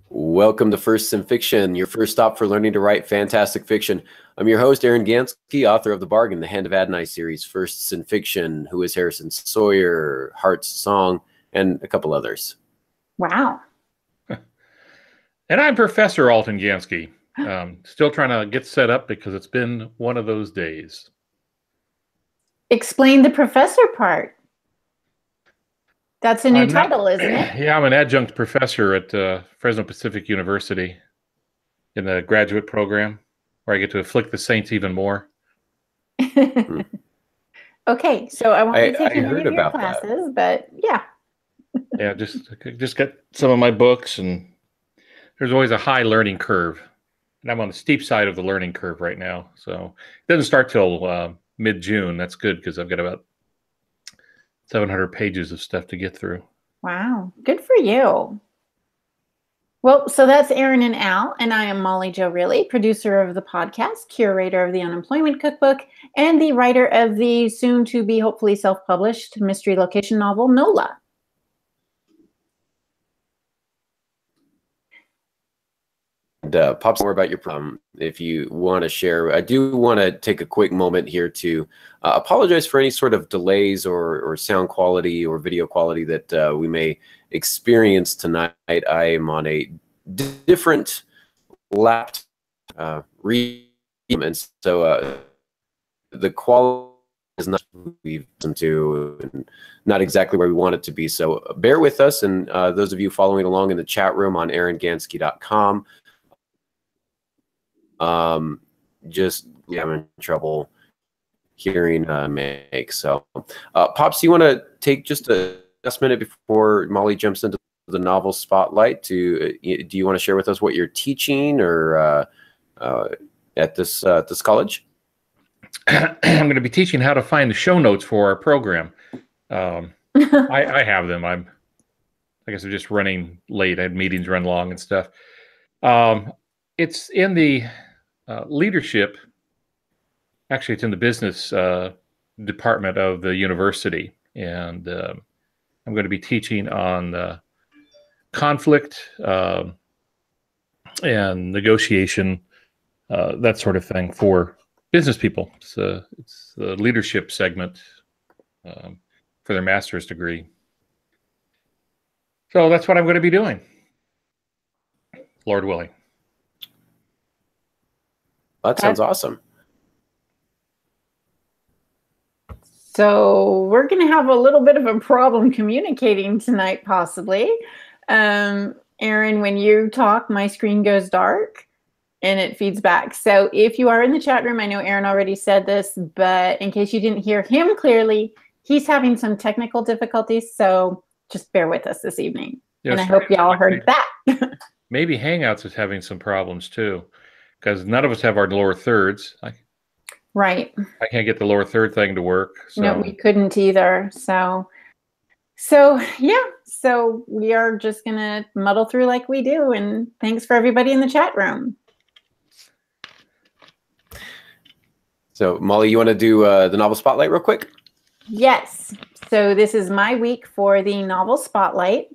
Welcome to Firsts in Fiction, your first stop for learning to write fantastic fiction. I'm your host, Aaron Gansky, author of The Bargain, the Hand of Adonai series, Firsts in Fiction, Who is Harrison Sawyer, Heart's Song, and a couple others. Wow. And I'm Professor Alton Gansky. Still trying to get set up because it's been one of those days. Explain the professor part. That's a new title, isn't it? Yeah, I'm an adjunct professor at Fresno Pacific University in the graduate program, where I get to afflict the saints even more. Okay, so I won't be taking any of your about classes, but yeah. Yeah, just got some of my books, and there's always a high learning curve. And I'm on the steep side of the learning curve right now. So it doesn't start till mid-June. That's good because I've got about 700 pages of stuff to get through. Wow, good for you. Well, so that's Aaron and Al, and I am Molly Jo Riley, producer of the podcast, curator of the Unemployment Cookbook, and the writer of the soon-to-be hopefully self-published mystery location novel, NOLA. And Pops, more about your if you want to share. I do want to take a quick moment here to apologize for any sort of delays or sound quality or video quality that we may experience tonight. I am on a different laptop, and so the quality is not what we've listened to, and not exactly where we want it to be. So bear with us, and those of you following along in the chat room on aarongansky.com. I'm having trouble hearing Meg. So, Pops, you want to take just a minute before Molly jumps into the novel spotlight? Do you want to share with us what you're teaching or at this college? I'm going to be teaching how to find the show notes for our program. I have them. I guess I'm just running late. I had meetings run long and stuff. It's in the leadership. Actually, it's in the business department of the university, and I'm going to be teaching on conflict and negotiation, that sort of thing for business people. It's the leadership segment for their master's degree. So that's what I'm going to be doing, Lord willing. That sounds awesome. So we're going to have a little bit of a problem communicating tonight, possibly. Aaron, when you talk, my screen goes dark and it feeds back. So if you are in the chat room, I know Aaron already said this, but in case you didn't hear him clearly, he's having some technical difficulties. So just bear with us this evening. Yes, and I hope y'all heard that. Maybe Hangouts is having some problems too, because none of us have our lower thirds. Right. I can't get the lower third thing to work. So. No, we couldn't either. So yeah. So we are just going to muddle through like we do. And thanks for everybody in the chat room. So Molly, you want to do the novel spotlight real quick? Yes. So this is my week for the novel spotlight.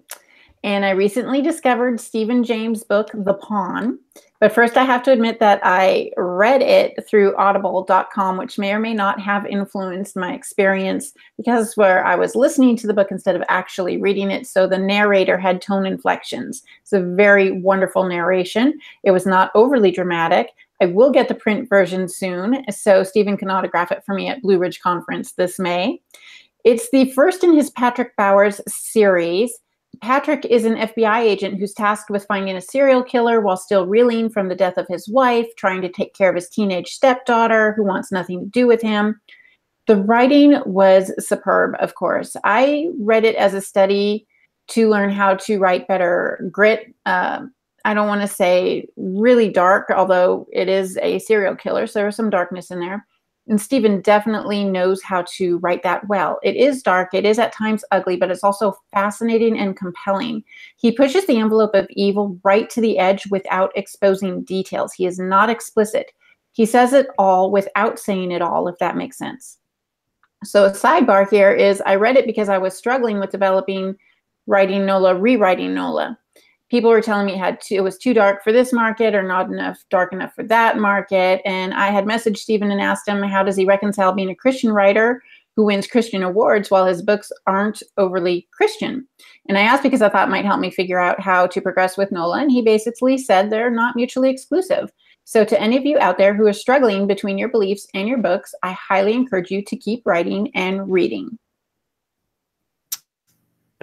And I recently discovered Stephen James' book, The Pawn. But first, I have to admit that I read it through audible.com, which may or may not have influenced my experience because where I was listening to the book instead of actually reading it. So the narrator had tone inflections. It's a very wonderful narration. It was not overly dramatic. I will get the print version soon, so Stephen can autograph it for me at Blue Ridge Conference this May. It's the first in his Patrick Bowers series. Patrick is an FBI agent who's tasked with finding a serial killer while still reeling from the death of his wife, trying to take care of his teenage stepdaughter who wants nothing to do with him. The writing was superb, of course. I read it as a study to learn how to write better grit. I don't want to say really dark, although it is a serial killer, so there's some darkness in there. And Stephen definitely knows how to write that well. It is dark, it is at times ugly, but it's also fascinating and compelling. He pushes the envelope of evil right to the edge without exposing details. He is not explicit. He says it all without saying it all, if that makes sense. So a sidebar here is I read it because I was struggling with developing writing NOLA, rewriting NOLA. people were telling me it was too dark for this market or not dark enough for that market. And I had messaged Stephen and asked him, how does he reconcile being a Christian writer who wins Christian awards while his books aren't overly Christian? And I asked because I thought it might help me figure out how to progress with NOLA. And he basically said they're not mutually exclusive. So to any of you out there who are struggling between your beliefs and your books, I highly encourage you to keep writing and reading.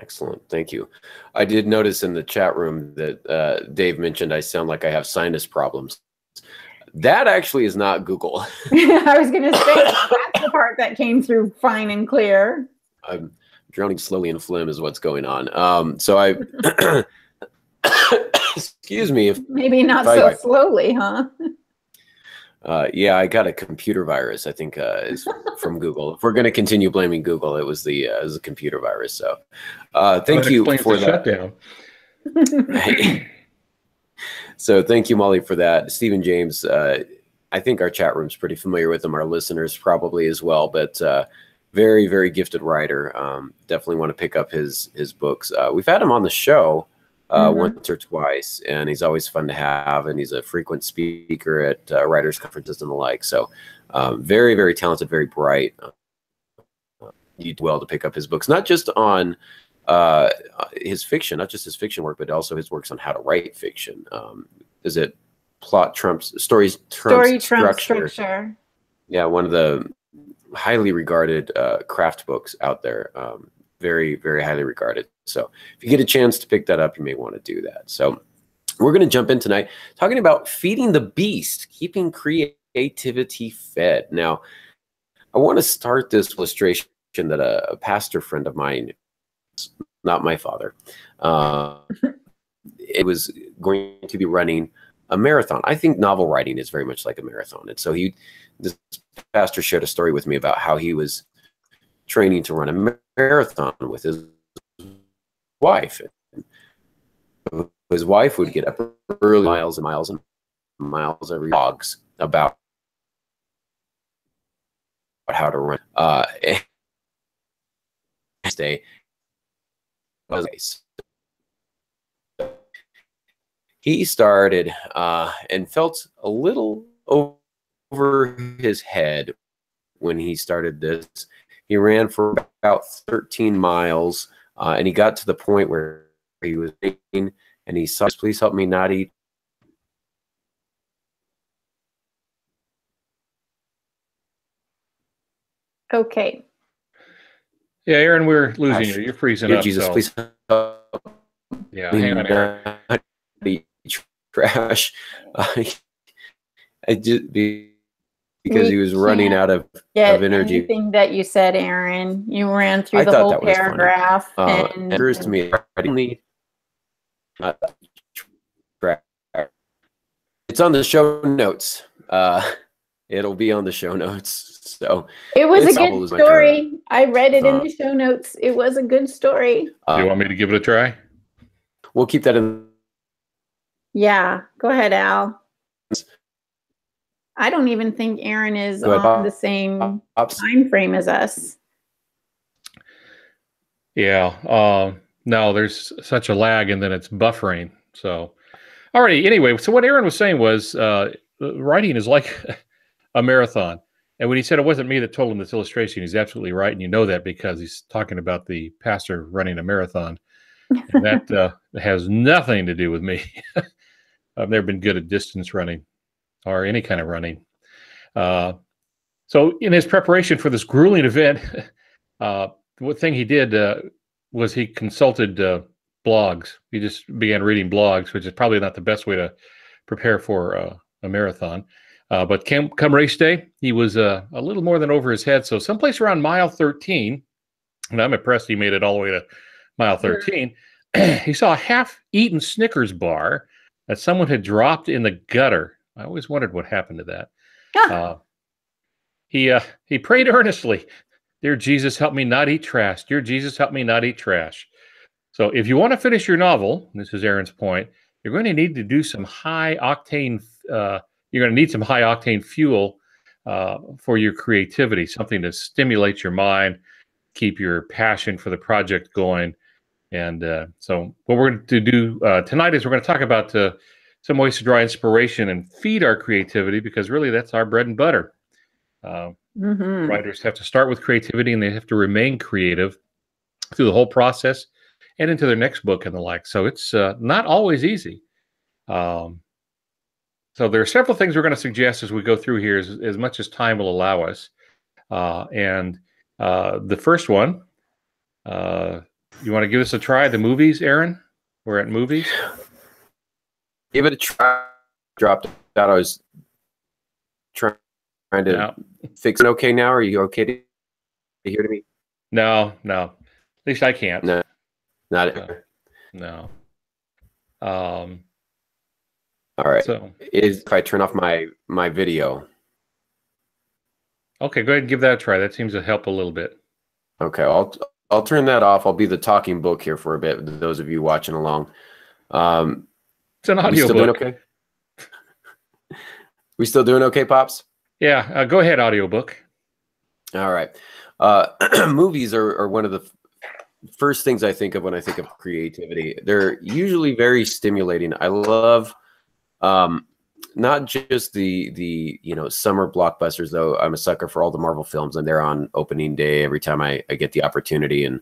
Excellent. Thank you. I did notice in the chat room that Dave mentioned I sound like I have sinus problems. That actually is not Google. I was going to say, that's the part that came through fine and clear. I'm drowning slowly in phlegm is what's going on. So I, excuse me. If Maybe not so slowly, huh? Yeah, I got a computer virus, I think is from Google. If we're going to continue blaming Google, it was the computer virus. So thank you for that. Shutdown. So thank you, Molly, for that. Stephen James, I think our chat room's pretty familiar with him. Our listeners probably as well, but very, very gifted writer. Definitely want to pick up his books. We've had him on the show once or twice, and he's always fun to have, and he's a frequent speaker at writers' conferences and the like. So very, very talented, very bright. You do well to pick up his books, not just on his fiction, not just his fiction work, but also his works on how to write fiction. Is it plot trumps stories trumps structure? Yeah, one of the highly regarded craft books out there. Very, very highly regarded. So if you get a chance to pick that up, you may want to do that. So we're going to jump in tonight talking about feeding the beast, keeping creativity fed. Now, I want to start this illustration that a pastor friend of mine, not my father, it was going to be running a marathon. I think novel writing is very much like a marathon. And so this pastor shared a story with me about how he was training to run a marathon with his wife. His wife would get up early, miles and miles and miles every blogs about how to run. Stay. He started and felt a little over his head when he started this. He ran for about 13 miles, and he got to the point where he was eating, and he said, "Please help me not eat." Okay. Yeah, Aaron, we're losing you. You're freezing up. Jesus, so. please help. Yeah, hang on, Aaron. Trash. I just because he was running out of energy. Anything that you said, Aaron, you ran through the whole paragraph. And it occurs to me, I didn't need. It's on the show notes. It'll be on the show notes. So it was a good story. I read it in the show notes. It was a good story. Do you want me to give it a try? We'll keep that in. Yeah, go ahead, Al. I don't even think Aaron is on the same time frame as us. Yeah. No, there's such a lag, and then it's buffering. So, alrighty. Anyway, so what Aaron was saying was writing is like a marathon. And when he said it wasn't me that told him this illustration, he's absolutely right. And you know that because he's talking about the pastor running a marathon. And that has nothing to do with me. I've never been good at distance running or any kind of running. So in his preparation for this grueling event, what thing he did was he consulted blogs. He just began reading blogs, which is probably not the best way to prepare for a marathon. But come race day, he was a little more than over his head. So someplace around mile 13, and I'm impressed he made it all the way to mile 13, he saw a half-eaten Snickers bar that someone had dropped in the gutter. I always wondered what happened to that. He prayed earnestly, "Dear Jesus, help me not eat trash. Dear Jesus, help me not eat trash." So if you want to finish your novel, this is Aaron's point, you're going to need to do some high-octane you're going to need some high-octane fuel for your creativity, something to stimulate your mind, keep your passion for the project going. And so what we're going to do tonight is we're going to talk about some ways to draw inspiration and feed our creativity, because really that's our bread and butter. Writers have to start with creativity, and they have to remain creative through the whole process and into their next book and the like. So it's not always easy. So there are several things we're going to suggest as we go through here, as much as time will allow us. And the first one, you want to give us a try? The movies, Aaron? We're at movies. Give it a try. Dropped out. I was trying to fix it. Okay, now are you okay to hear me? No. At least I can't. No, not it. No. All right. So if I turn off my video. Okay, go ahead and give that a try. That seems to help a little bit. Okay, I'll turn that off. I'll be the talking book here for a bit. Those of you watching along. It's an audio book. Doing okay? We still doing okay, Pops? Yeah. Go ahead, audiobook. All right. Movies are one of the first things I think of when I think of creativity. They're usually very stimulating. I love not just the summer blockbusters, though. I'm a sucker for all the Marvel films, and they're on opening day every time I get the opportunity. And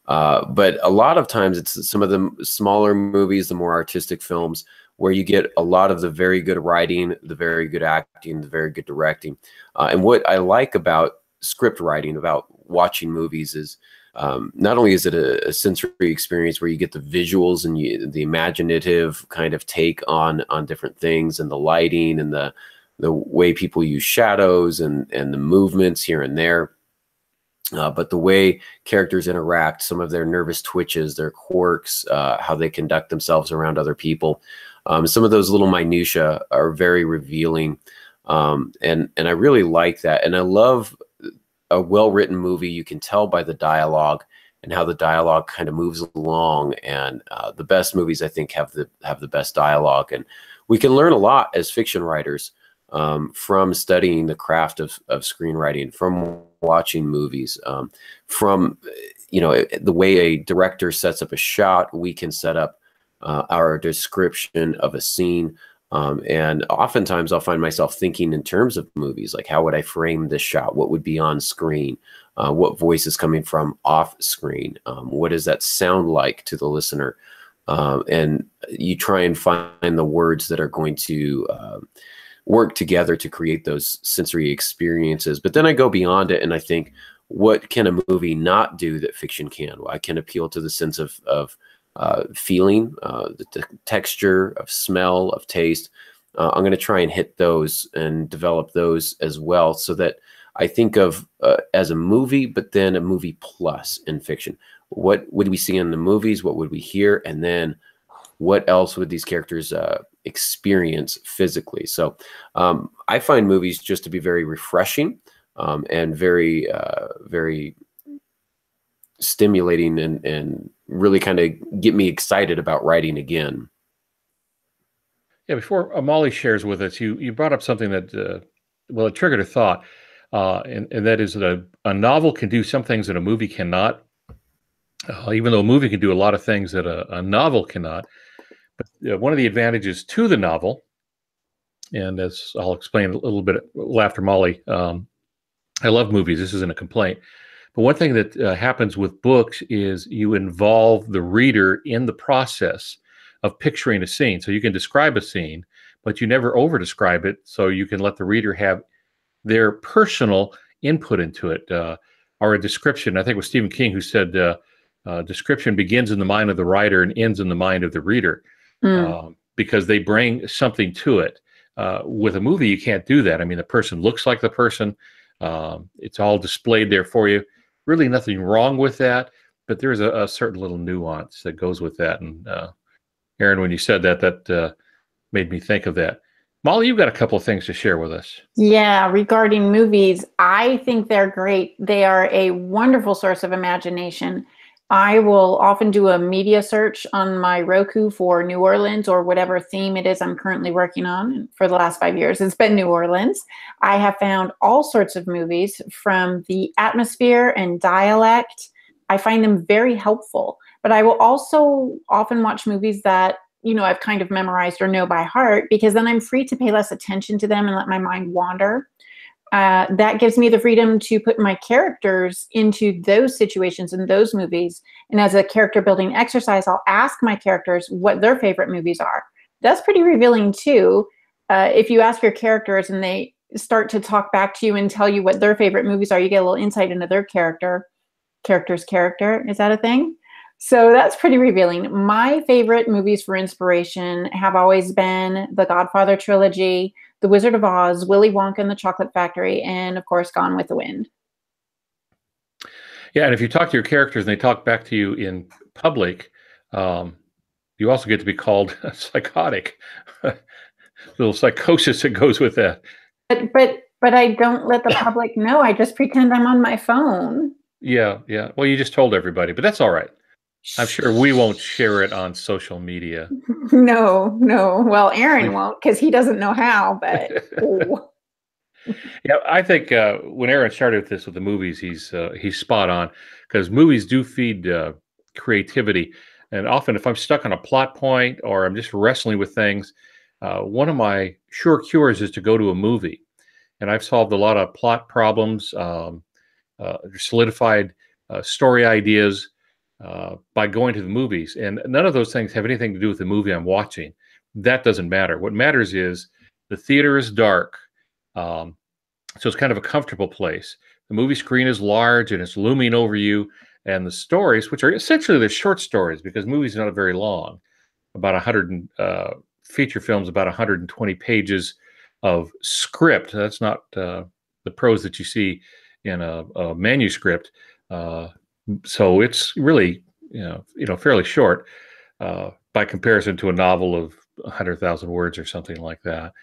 but a lot of times it's some of the smaller movies, the more artistic films, where you get a lot of the very good writing, the very good acting, the very good directing. And what I like about script writing, about watching movies, is not only is it a sensory experience where you get the visuals and the imaginative kind of take on different things, and the lighting and the way people use shadows and the movements here and there. But the way characters interact, some of their nervous twitches, their quirks, how they conduct themselves around other people. Some of those little minutia are very revealing. And I really like that. And I love a well-written movie. You can tell by the dialogue and how the dialogue kind of moves along. And the best movies, I think, have the best dialogue. And we can learn a lot as fiction writers from studying the craft of screenwriting, from watching movies, from the way a director sets up a shot. We can set up our description of a scene. And oftentimes I'll find myself thinking in terms of movies, like, how would I frame this shot? What would be on screen? What voice is coming from off screen? What does that sound like to the listener? And you try and find the words that are going to work together to create those sensory experiences. But then I go beyond it and I think, what can a movie not do that fiction can? Well, I can appeal to the sense of feeling, the texture, of smell, of taste. I'm going to try and hit those and develop those as well, so that I think of as a movie, but then a movie plus in fiction. What would we see in the movies? What would we hear? And then what else would these characters experience physically? So I find movies just to be very refreshing and very, very stimulating, and really kind of get me excited about writing again. Yeah, before Molly shares with us, you brought up something that, it triggered a thought, and that is that a novel can do some things that a movie cannot, even though a movie can do a lot of things that a novel cannot. But one of the advantages to the novel, and as I'll explain a little bit after Molly, I love movies. This isn't a complaint. But one thing that happens with books is you involve the reader in the process of picturing a scene. So you can describe a scene, but you never over-describe it, so you can let the reader have their personal input into it. Or a description, I think it was Stephen King who said, description begins in the mind of the writer and ends in the mind of the reader, because they bring something to it. With a movie, you can't do that. I mean, the person looks like the person. It's all displayed there for you. Really nothing wrong with that, but there's a certain little nuance that goes with that. And Aaron, when you said that, that made me think of that. Molly, you've got a couple of things to share with us. Yeah, regarding movies, I think they're great. They are a wonderful source of imagination. I will often do a media search on my Roku for New Orleans or whatever theme it is I'm currently working on. For the last 5 years, it's been New Orleans. I have found all sorts of movies from the atmosphere and dialect. I find them very helpful. But I will also often watch movies that, I've kind of memorized or know by heart, because then I'm free to pay less attention to them and let my mind wander. That gives me the freedom to put my characters into those situations in those movies. And as a character building exercise, I'll ask my characters what their favorite movies are. That's pretty revealing too. If you ask your characters and they start to talk back to you and tell you what their favorite movies are, you get a little insight into their character's character. Is that a thing? So that's pretty revealing. My favorite movies for inspiration have always been the Godfather trilogy, The Wizard of Oz, Willy Wonka and the Chocolate Factory, and of course, Gone with the Wind. Yeah, and if you talk to your characters and they talk back to you in public, you also get to be called psychotic. Little psychosis that goes with that. But I don't let the public know. I just pretend I'm on my phone. Yeah. Well, you just told everybody, but that's all right. I'm sure we won't share it on social media. No. Well, Aaron won't, because he doesn't know how, but Yeah, I think when Aaron started with this with the movies, he's spot on, because movies do feed creativity. And often if I'm stuck on a plot point or I'm just wrestling with things, one of my sure cures is to go to a movie. And I've solved a lot of plot problems, solidified story ideas by going to the movies. And none of those things have anything to do with the movie I'm watching. That doesn't matter. What matters is the theater is dark. So it's kind of a comfortable place. The movie screen is large and it's looming over you. And the stories, which are essentially the short stories, because movies are not very long, about 100 feature films, about 120 pages of script. That's not the prose that you see in a manuscript. So it's really, fairly short by comparison to a novel of 100,000 words or something like that.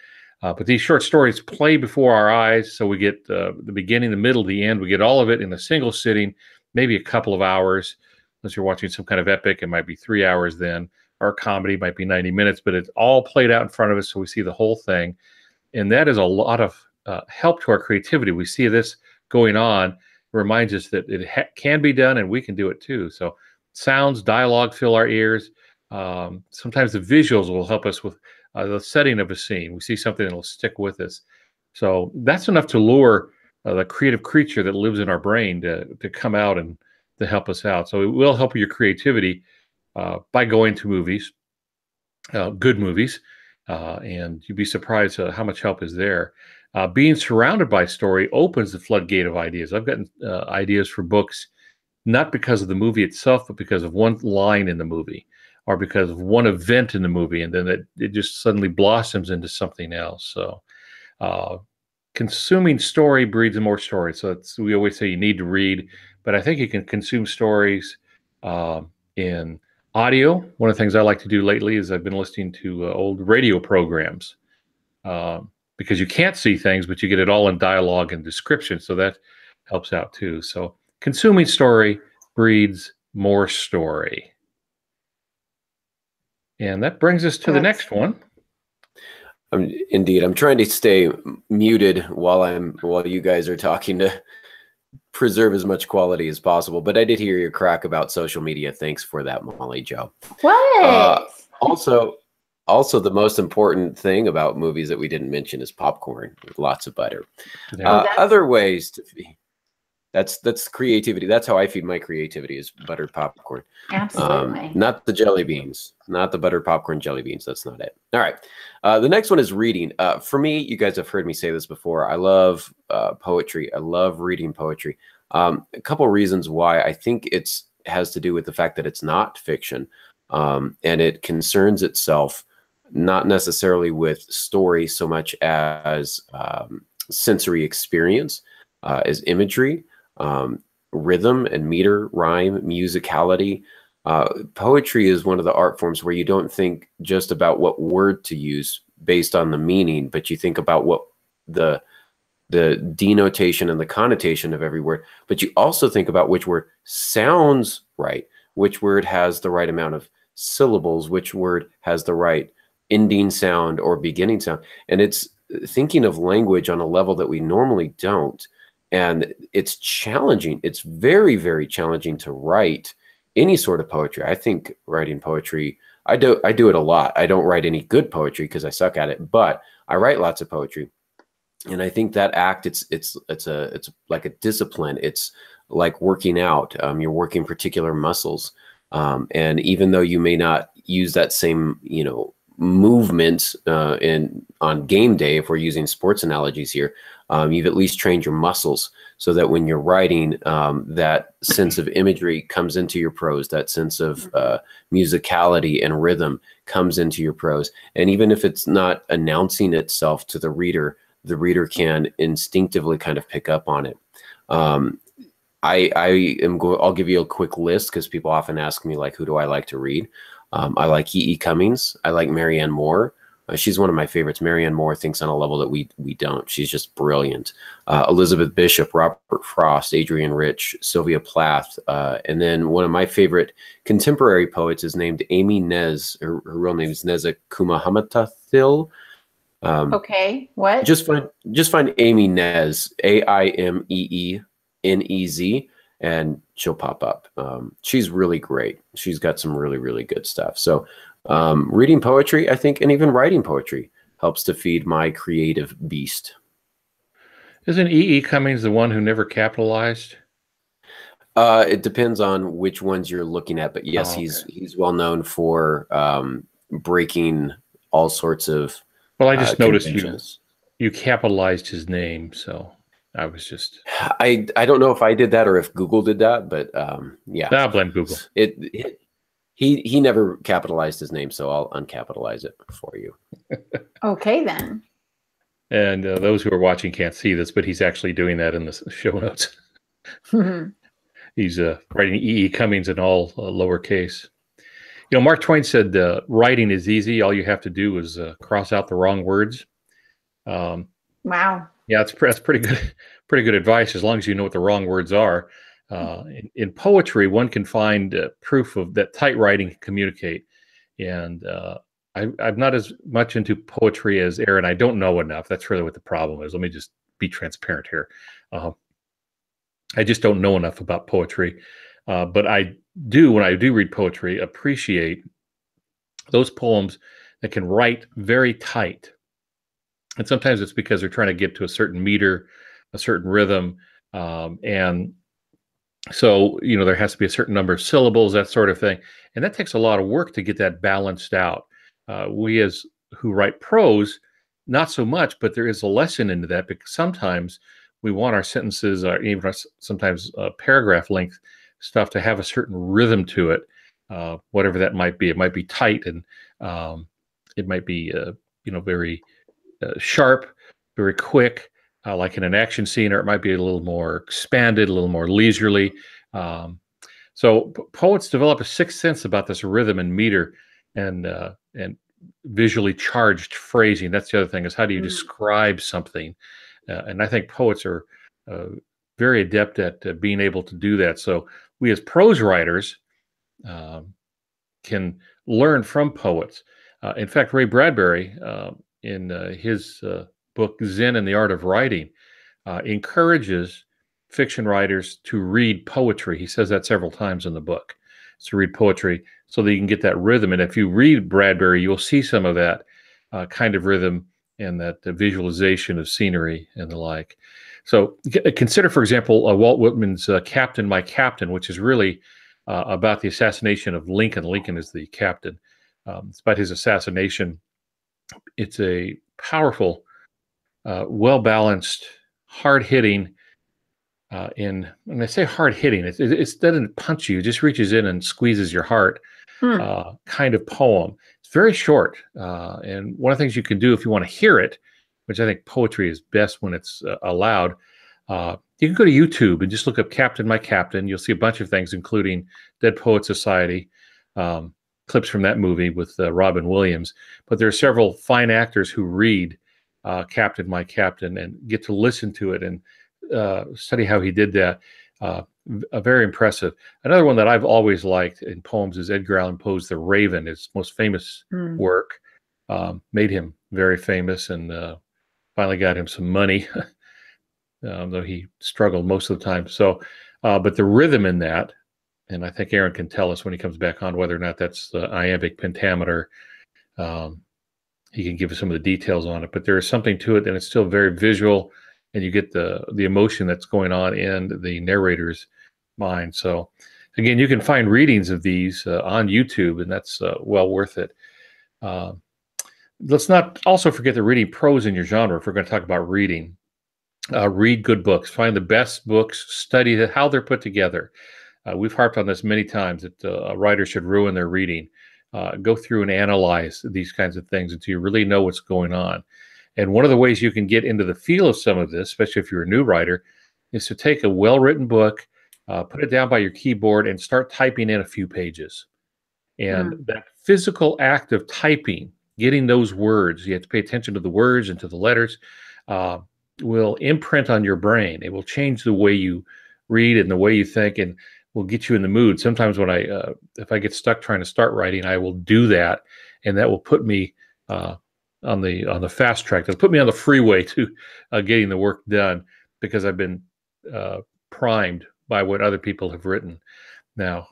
But these short stories play before our eyes, so we get the beginning, the middle, the end. We get all of it in a single sitting, maybe a couple of hours. Unless you're watching some kind of epic, it might be 3 hours then. Or a comedy might be 90 minutes, but it's all played out in front of us, so we see the whole thing. And that is a lot of help to our creativity. We see this going on, reminds us that it can be done and we can do it too. So sounds, dialogue fill our ears. Sometimes the visuals will help us with the setting of a scene. We see something that will stick with us. So that's enough to lure the creative creature that lives in our brain to come out and to help us out. So it will help your creativity by going to movies, good movies, and you'd be surprised how much help is there. Being surrounded by story opens the floodgate of ideas. I've gotten ideas for books, not because of the movie itself, but because of one line in the movie or because of one event in the movie. And then it just suddenly blossoms into something else. So consuming story breeds more story. So we always say you need to read, but I think you can consume stories in audio. One of the things I like to do lately is I've been listening to old radio programs. Because you can't see things, but you get it all in dialogue and description. So that helps out too. So consuming story breeds more story. And that brings us to the next one. Indeed. I'm trying to stay muted while you guys are talking to preserve as much quality as possible. But I did hear your crack about social media. Thanks for that, Molly Jo. What? Also, the most important thing about movies that we didn't mention is popcorn with lots of butter. Other ways to feed. That's creativity. That's how I feed my creativity, is buttered popcorn. Absolutely. Not the jelly beans, not the buttered popcorn jelly beans. That's not it. All right. The next one is reading. For me, you guys have heard me say this before. I love poetry. I love reading poetry. A couple reasons why. I think it has to do with the fact that it's not fiction, and it concerns itself not necessarily with story so much as sensory experience, as imagery, rhythm and meter, rhyme, musicality. Poetry is one of the art forms where you don't think just about what word to use based on the meaning, but you think about what the denotation and the connotation of every word, but you also think about which word sounds right, which word has the right amount of syllables, which word has the right ending sound or beginning sound. And it's thinking of language on a level that we normally don't. And it's challenging. It's very, very challenging to write any sort of poetry. I think writing poetry, I do it a lot. I don't write any good poetry because I suck at it, but I write lots of poetry. And I think that act, it's like a discipline. It's like working out. You're working particular muscles. And even though you may not use that same, movement on game day, if we're using sports analogies here, you've at least trained your muscles so that when you're writing, that sense of imagery comes into your prose, that sense of musicality and rhythm comes into your prose. And even if it's not announcing itself to the reader can instinctively kind of pick up on it. I'll give you a quick list because people often ask me, like, who do I like to read? I like E.E. Cummings. I like Marianne Moore. She's one of my favorites. Marianne Moore thinks on a level that we don't. She's just brilliant. Elizabeth Bishop, Robert Frost, Adrienne Rich, Sylvia Plath. And then one of my favorite contemporary poets is named Amy Nez. Her real name is Neza Kumahamathil. Okay, what? Just find Amy Nez, AIMEENEZ, and she'll pop up. She's really great. She's got some really, really good stuff. So reading poetry, I think, and even writing poetry helps to feed my creative beast. Isn't E.E. Cummings the one who never capitalized? It depends on which ones you're looking at, but yes, okay. he's well known for breaking all sorts of. Well, I just noticed you capitalized his name, so I was just. I don't know if I did that or if Google did that, but yeah. I'll blame Google. He never capitalized his name, so I'll uncapitalize it for you. Okay, then. And those who are watching can't see this, but he's actually doing that in the show notes. He's writing E.E. Cummings in all lowercase. Mark Twain said writing is easy. All you have to do is cross out the wrong words. Wow. Yeah, that's pretty good advice as long as you know what the wrong words are. In poetry, one can find proof of that tight writing can communicate. And I'm not as much into poetry as Aaron. I don't know enough. That's really what the problem is. Let me just be transparent here. I just don't know enough about poetry. But I do, when I do read poetry, appreciate those poems that can write very tight. And sometimes it's because they're trying to get to a certain meter, a certain rhythm. And so, there has to be a certain number of syllables, that sort of thing. And that takes a lot of work to get that balanced out. We who write prose, not so much, but there is a lesson into that because sometimes we want our sentences or even sometimes paragraph length stuff to have a certain rhythm to it, whatever that might be. It might be tight and it might be, very sharp, very quick, like in an action scene, or it might be a little more expanded, a little more leisurely. So poets develop a sixth sense about this rhythm and meter and visually charged phrasing. That's the other thing, is how do you describe something? And I think poets are very adept at being able to do that. So we as prose writers can learn from poets. In fact, Ray Bradbury, in his book, Zen and the Art of Writing, encourages fiction writers to read poetry. He says that several times in the book, to read poetry so that you can get that rhythm. And if you read Bradbury, you'll see some of that kind of rhythm and that visualization of scenery and the like. So consider, for example, Walt Whitman's Captain, My Captain, which is really about the assassination of Lincoln. Lincoln is the captain. It's about his assassination. It's a powerful, well-balanced, hard-hitting, when I say hard-hitting, it doesn't punch you, it just reaches in and squeezes your heart kind of poem. It's very short. And one of the things you can do if you want to hear it, which I think poetry is best when it's allowed, you can go to YouTube and just look up Captain, My Captain. You'll see a bunch of things, including Dead Poets Society, clips from that movie with Robin Williams. But there are several fine actors who read Captain, My Captain and get to listen to it and study how he did that. Very impressive. Another one that I've always liked in poems is Edgar Allan Poe's The Raven. His most famous work made him very famous and finally got him some money, though he struggled most of the time. So, but the rhythm in that And I think Aaron can tell us when he comes back on whether or not that's the iambic pentameter. He can give us some of the details on it, but there is something to it, and it's still very visual, and you get the emotion that's going on in the narrator's mind. So, again, you can find readings of these on YouTube, and that's well worth it. Let's not also forget the reading prose in your genre. If we're going to talk about reading, read good books. Find the best books. Study how they're put together. We've harped on this many times that a writer should ruin their reading. Go through and analyze these kinds of things until you really know what's going on. And one of the ways you can get into the feel of some of this, especially if you're a new writer, is to take a well-written book, put it down by your keyboard, and start typing in a few pages. And that physical act of typing, getting those words, you have to pay attention to the words and to the letters, will imprint on your brain. It will change the way you read and the way you think, and will get you in the mood. Sometimes when if I get stuck trying to start writing, I will do that, and that will put me on the fast track. It'll put me on the freeway to getting the work done, because I've been primed by what other people have written. Now,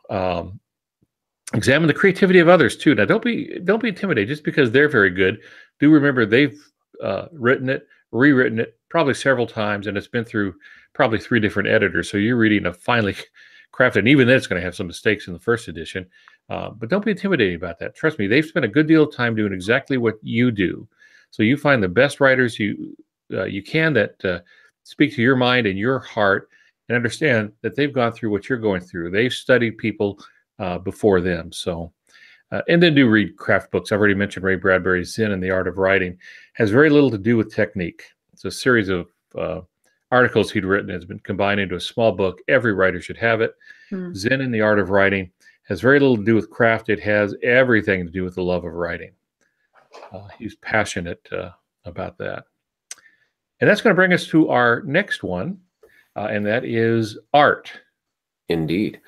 examine the creativity of others too. Now, don't be intimidated just because they're very good. Do remember they've written it, rewritten it probably several times, and it's been through probably 3 different editors. So you're reading a finely crafted, and even then it's going to have some mistakes in the first edition. But don't be intimidated about that. Trust me, they've spent a good deal of time doing exactly what you do. So you find the best writers you can that speak to your mind and your heart, and understand that they've gone through what you're going through. They've studied people before them. So, and then do read craft books. I've already mentioned Ray Bradbury's Zen and the Art of Writing. Has very little to do with technique. It's a series of articles he'd written, has been combined into a small book. Every writer should have it. Zen and the Art of Writing has very little to do with craft. It has everything to do with the love of writing. He's passionate about that. And that's going to bring us to our next one, and that is art. Indeed.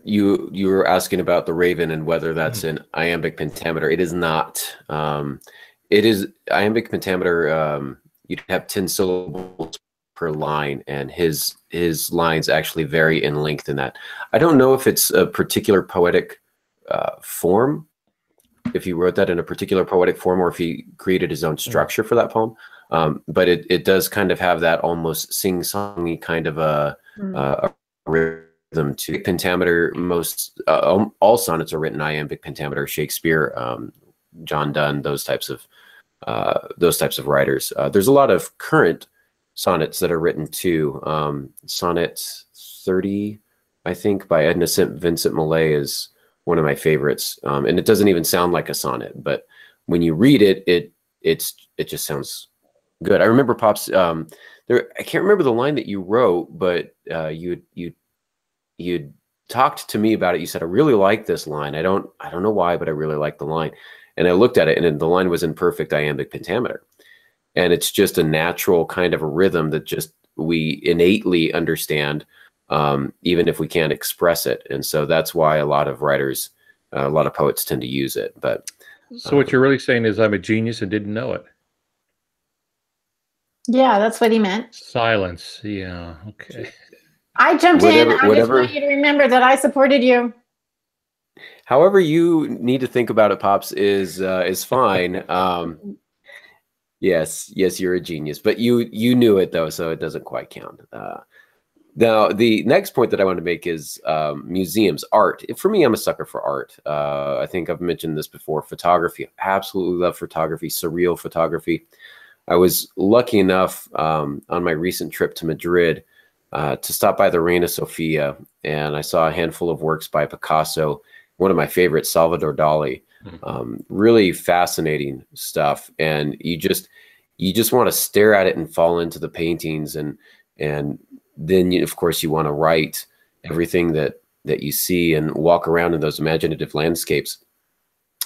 You were asking about the Raven and whether that's an iambic pentameter. It is not. It is iambic pentameter. You'd have 10 syllables per line, and his lines actually vary in length in that. I don't know if it's a particular poetic form, if he wrote that in a particular poetic form, or if he created his own structure for that poem. But it does kind of have that almost sing-songy kind of a rhythm to pentameter. Most all sonnets are written iambic pentameter. Shakespeare, John Donne, those types of writers. There's a lot of current sonnets that are written too. Sonnet 30, I think, by Edna St. Vincent Millay is one of my favorites. And it doesn't even sound like a sonnet, but when you read it, it just sounds good. I remember, Pops, there, I can't remember the line that you wrote, but you talked to me about it. You said, I really like this line. I don't know why, but I really like the line. And I looked at it, and the line was in perfect iambic pentameter. And it's just a natural kind of a rhythm that just we innately understand, even if we can't express it. And so that's why a lot of writers, a lot of poets tend to use it. But so what you're really saying is I'm a genius and didn't know it. Yeah, that's what he meant. Silence. Yeah. Okay. I jumped in. I just want you to remember that I supported you. However you need to think about it, Pops, is fine. Yes, you're a genius, but you knew it though, so it doesn't quite count. Now, the next point that I want to make is museums, art. For me, I'm a sucker for art. I think I've mentioned this before. Photography, absolutely love photography, surreal photography. I was lucky enough on my recent trip to Madrid to stop by the Reina Sofia, and I saw a handful of works by Picasso, one of my favorites, Salvador Dali. Really fascinating stuff, and you just want to stare at it and fall into the paintings, and then of course you want to write everything that you see and walk around in those imaginative landscapes.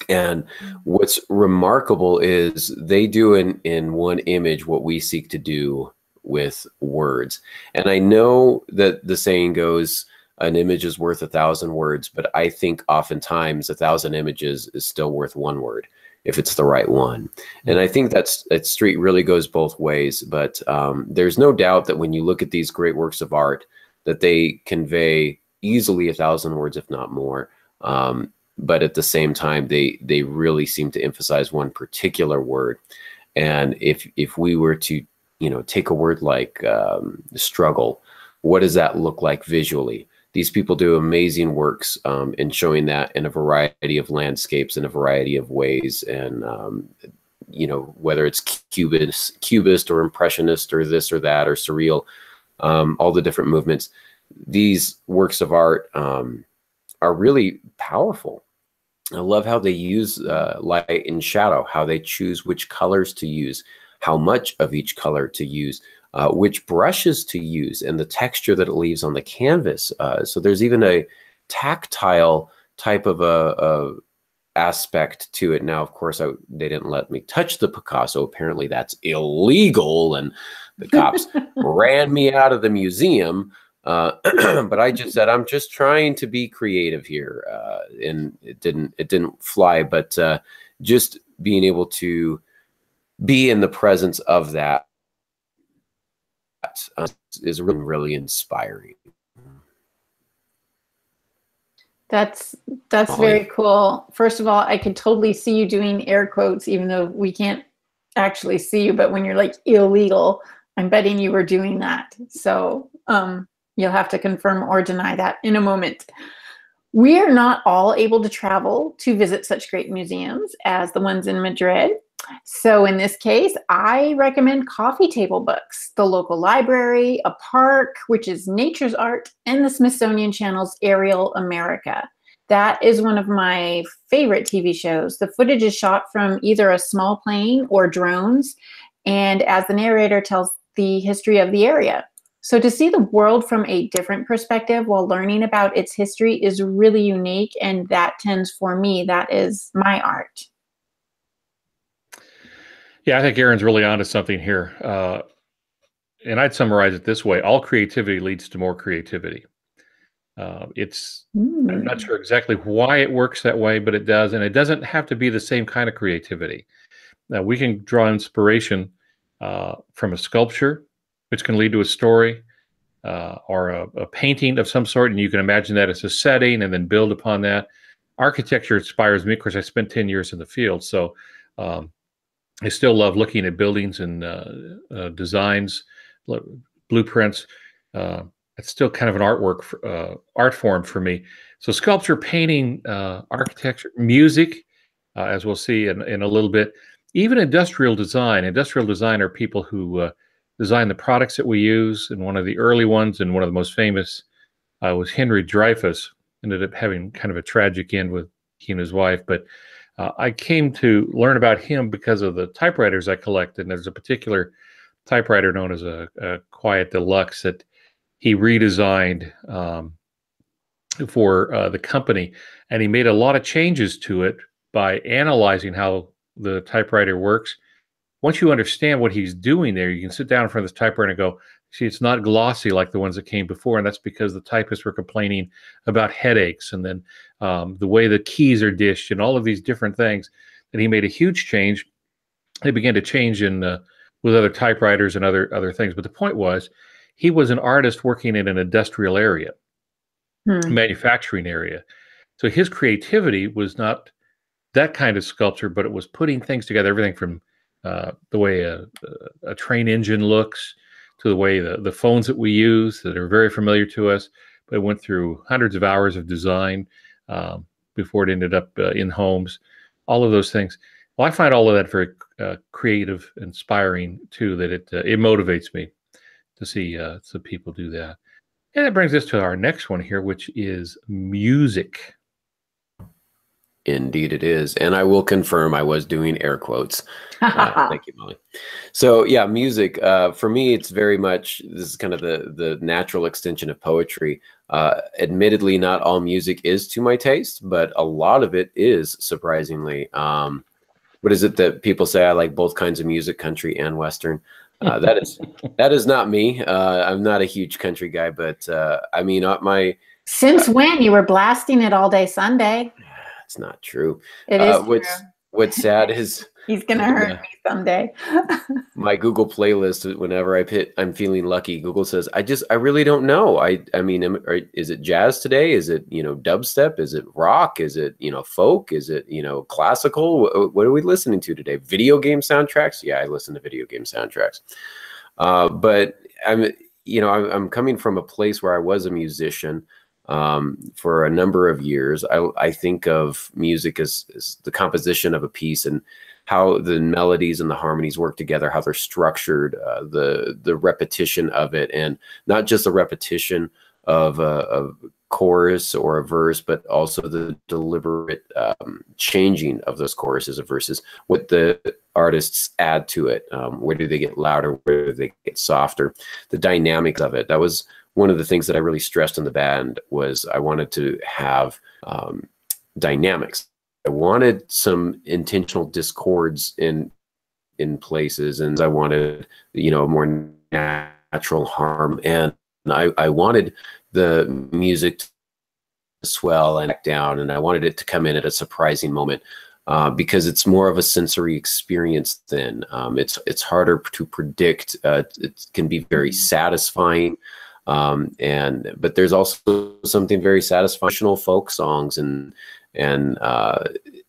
And what's remarkable is they do in one image what we seek to do with words. And I know that the saying goes, an image is worth 1,000 words, but I think oftentimes 1,000 images is still worth one word if it's the right one. And I think that street really goes both ways. But there's no doubt that when you look at these great works of art, that they convey easily 1,000 words, if not more. But at the same time, they really seem to emphasize one particular word. And if we were to, take a word like struggle, what does that look like visually? These people do amazing works in showing that in a variety of landscapes, in a variety of ways. And, whether it's cubist or impressionist or this or that or surreal, all the different movements, these works of art are really powerful. I love how they use light and shadow, how they choose which colors to use, how much of each color to use, which brushes to use, and the texture that it leaves on the canvas. So there's even a tactile type of a aspect to it. Now, of course, they didn't let me touch the Picasso. Apparently that's illegal, and the cops ran me out of the museum. But I just said, I'm just trying to be creative here. And it didn't fly, but just being able to be in the presence of that is really, really inspiring. That's very cool. First of all, I could totally see you doing air quotes, even though we can't actually see you, but when you're like illegal, I'm betting you were doing that. So you'll have to confirm or deny that in a moment. We are not all able to travel to visit such great museums as the ones in Madrid. So in this case, I recommend coffee table books, the local library, a park, which is Nature's Art, and the Smithsonian Channel's Aerial America. That is one of my favorite TV shows. The footage is shot from either a small plane or drones, and as the narrator tells the history of the area. So to see the world from a different perspective while learning about its history is really unique, and that tends, for me, that is my art. Yeah, I think Erin's really onto something here. And I'd summarize it this way: all creativity leads to more creativity. I'm not sure exactly why it works that way, but it does. And it doesn't have to be the same kind of creativity. Now, we can draw inspiration from a sculpture, which can lead to a story, or a painting of some sort, and you can imagine that as a setting and then build upon that. Architecture inspires me. Of course, I spent 10 years in the field, so I still love looking at buildings and designs, blueprints. It's still kind of an art form for me. So sculpture, painting, architecture, music, as we'll see in a little bit, even industrial design. Industrial design are people who design the products that we use. And one of the early ones, and one of the most famous, was Henry Dreyfuss. Ended up having kind of a tragic end with he and his wife, but I came to learn about him because of the typewriters I collected. And there's a particular typewriter known as a Quiet Deluxe that he redesigned for the company. And he made a lot of changes to it by analyzing how the typewriter works. Once you understand what he's doing there, you can sit down in front of this typewriter and go, see, it's not glossy like the ones that came before. And that's because the typists were complaining about headaches, and then the way the keys are dished and all of these different things. And he made a huge change. They began to change in with other typewriters and other things. But the point was, he was an artist working in an industrial area, manufacturing area. So his creativity was not that kind of sculpture, but it was putting things together, everything from the way a train engine looks to the way the phones that we use that are very familiar to us, but it went through hundreds of hours of design before it ended up in homes, all of those things. Well, I find all of that very creative, inspiring too, that it motivates me to see some people do that. And that brings us to our next one here, which is music. Indeed it is. And I will confirm I was doing air quotes. Thank you, Molly. So yeah, music, for me, it's very much, this is kind of the natural extension of poetry. Admittedly, not all music is to my taste, but a lot of it is, surprisingly. What is it that people say? I like both kinds of music, country and Western. That is not me. I'm not a huge country guy, but I mean, Since when? You were blasting it all day Sunday. It's not true. It is true. what's sad is He's gonna hurt me someday. my Google playlist, whenever I'm feeling lucky, Google says, I really don't know. I mean, is it jazz today? Is it, dubstep? Is it rock? Is it, folk? Is it, classical? What are we listening to today? Video game soundtracks? Yeah, I listen to video game soundtracks. But I'm coming from a place where I was a musician for a number of years. I think of music as the composition of a piece and how the melodies and the harmonies work together, how they're structured, the repetition of it, and not just the repetition of a chorus or a verse, but also the deliberate changing of those choruses and verses, what the artists add to it. Where do they get louder? Where do they get softer? The dynamics of it. That was one of the things that I really stressed in the band, was I wanted to have dynamics. I wanted some intentional discords in places, and I wanted, a more natural harm, and I wanted the music to swell and back down, and I wanted it to come in at a surprising moment, because it's more of a sensory experience than it's harder to predict. It can be very satisfying. But there's also something very satisfying, folk songs and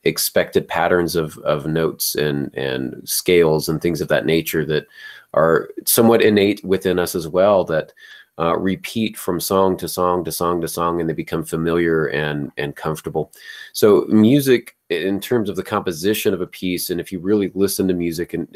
expected patterns of notes and scales and things of that nature that are somewhat innate within us as well, that repeat from song to song to song to song, and they become familiar and comfortable. So music, in terms of the composition of a piece, and if you really listen to music and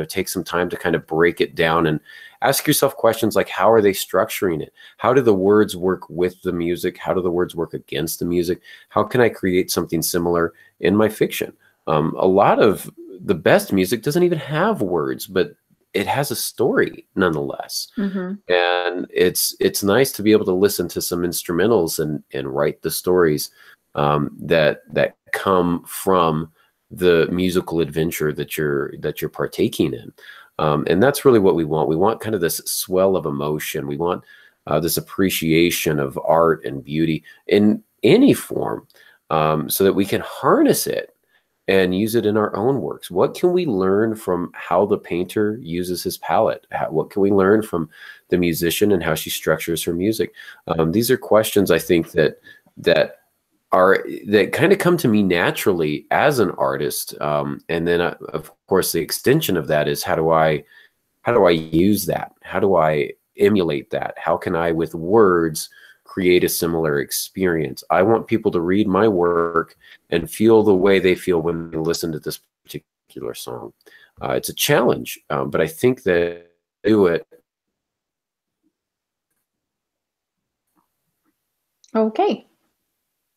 take some time to kind of break it down and ask yourself questions like, how are they structuring it? How do the words work with the music? How do the words work against the music? How can I create something similar in my fiction? A lot of the best music doesn't even have words, but it has a story nonetheless. And it's nice to be able to listen to some instrumentals and write the stories that come from the musical adventure that you're partaking in. And that's really what we want. We want kind of this swell of emotion. We want this appreciation of art and beauty in any form, so that we can harness it and use it in our own works. What can we learn from how the painter uses his palette? What can we learn from the musician and how she structures her music? These are questions, I think, that kind of come to me naturally as an artist. And then of course the extension of that is, how do I use that? How do I emulate that? How can I, with words, create a similar experience? I want people to read my work and feel the way they feel when they listen to this particular song. It's a challenge, but I think that they do it. Okay.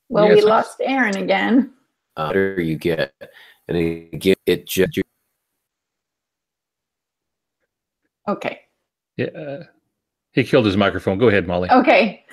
Well, we lost Aaron again. Better you get, and again, it just. Okay. Yeah. He killed his microphone. Go ahead, Molly. Okay.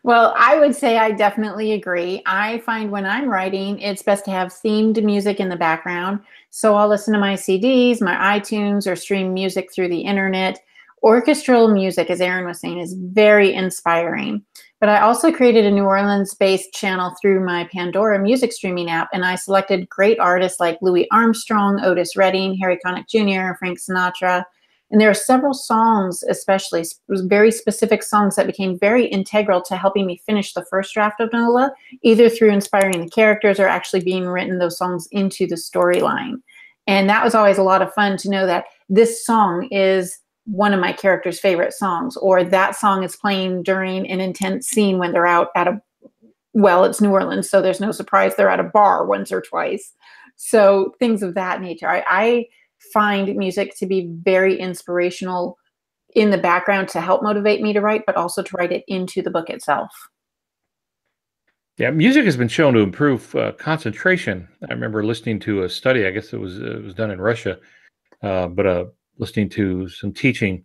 Well, I would say I definitely agree. I find when I'm writing, it's best to have themed music in the background. So I'll listen to my CDs, my iTunes, or stream music through the internet. Orchestral music, as Aaron was saying, is very inspiring. But I also created a New Orleans-based channel through my Pandora music streaming app, and I selected great artists like Louis Armstrong, Otis Redding, Harry Connick Jr., Frank Sinatra. And there are several songs, especially very specific songs, that became very integral to helping me finish the first draft of Nola, either through inspiring the characters or actually being written those songs into the storyline. And that was always a lot of fun to know that this song is one of my character's favorite songs, or that song is playing during an intense scene when they're out at well, it's New Orleans, so there's no surprise they're at a bar once or twice. So things of that nature. I find music to be very inspirational in the background to help motivate me to write, but also to write it into the book itself. Yeah, music has been shown to improve concentration. I remember listening to a study, I guess it was done in Russia, but listening to some teaching